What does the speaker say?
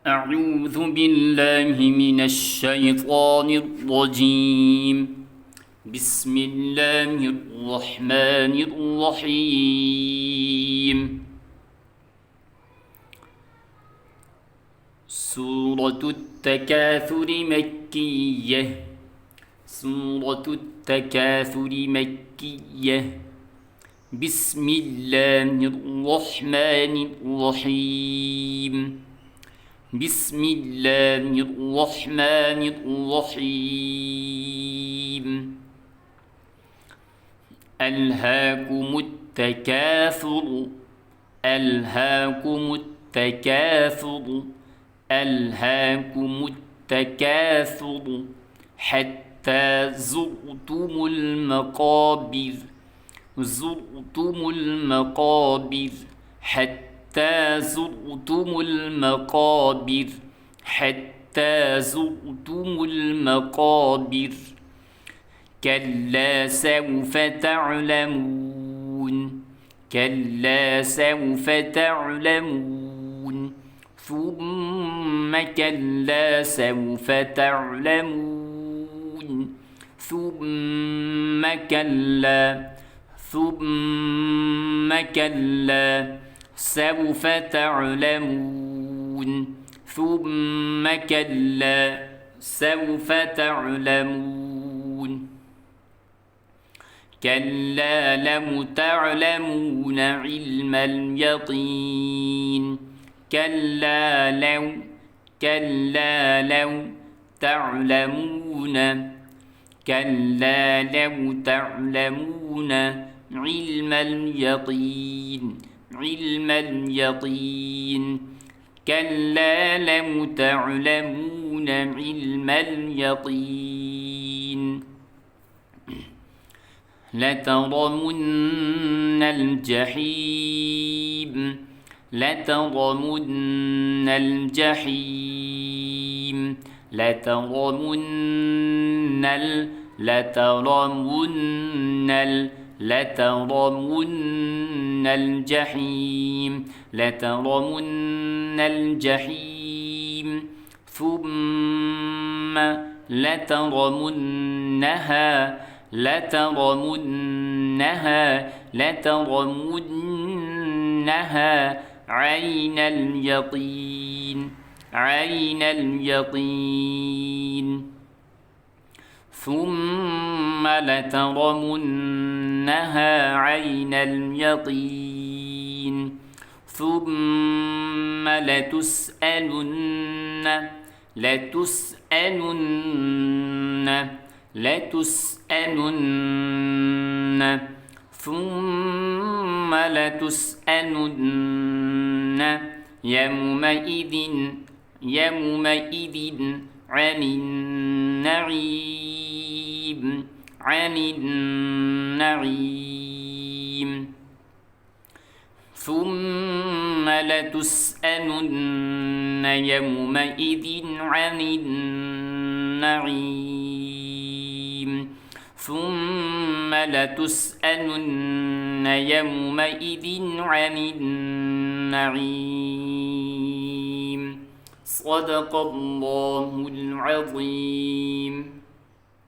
أعوذ بالله من الشيطان الرجيم. بسم الله الرحمن الرحيم. سورة التكاثر مكية. سورة التكاثر مكية. بسم الله الرحمن الرحيم. بسم الله الرحمن الرحيم. ألهاكم التكاثر. ألهاكم التكاثر. ألهاكم التكاثر حتى زرتم المقابر. زرتم المقابر حتى زرتم المقابر. حتى زرتم المقابر. كلا سوف تعلمون. كلا سوف تعلمون. ثم كلا سوف تعلمون. ثم كلا. ثم كلا سوف تعلمون. ثم كلا سوف تعلمون. كلا لو تعلمون علم اليقين. كلا لو. كلا لو تعلمون. كلا لو تعلمون علم اليقين. علم اليقين. كلا لو تعلمون علم اليقين. لترون الجحيم. لترون الجحيم. لترون لترون الجحيم. لترون الجحيم. ثم لترونها. لترونها. لترونها عين اليقين. عين اليقين. ثم لترونها عين اليقين. ثم لتسألن. لتسألن. لتسألن. ثم لتسألن يومئذ. يومئذ عن النعيم. عن النعيم. ثم لتسألن يومئذ عن النعيم. ثم لتسألن يومئذ عن النعيم. صدق الله العظيم.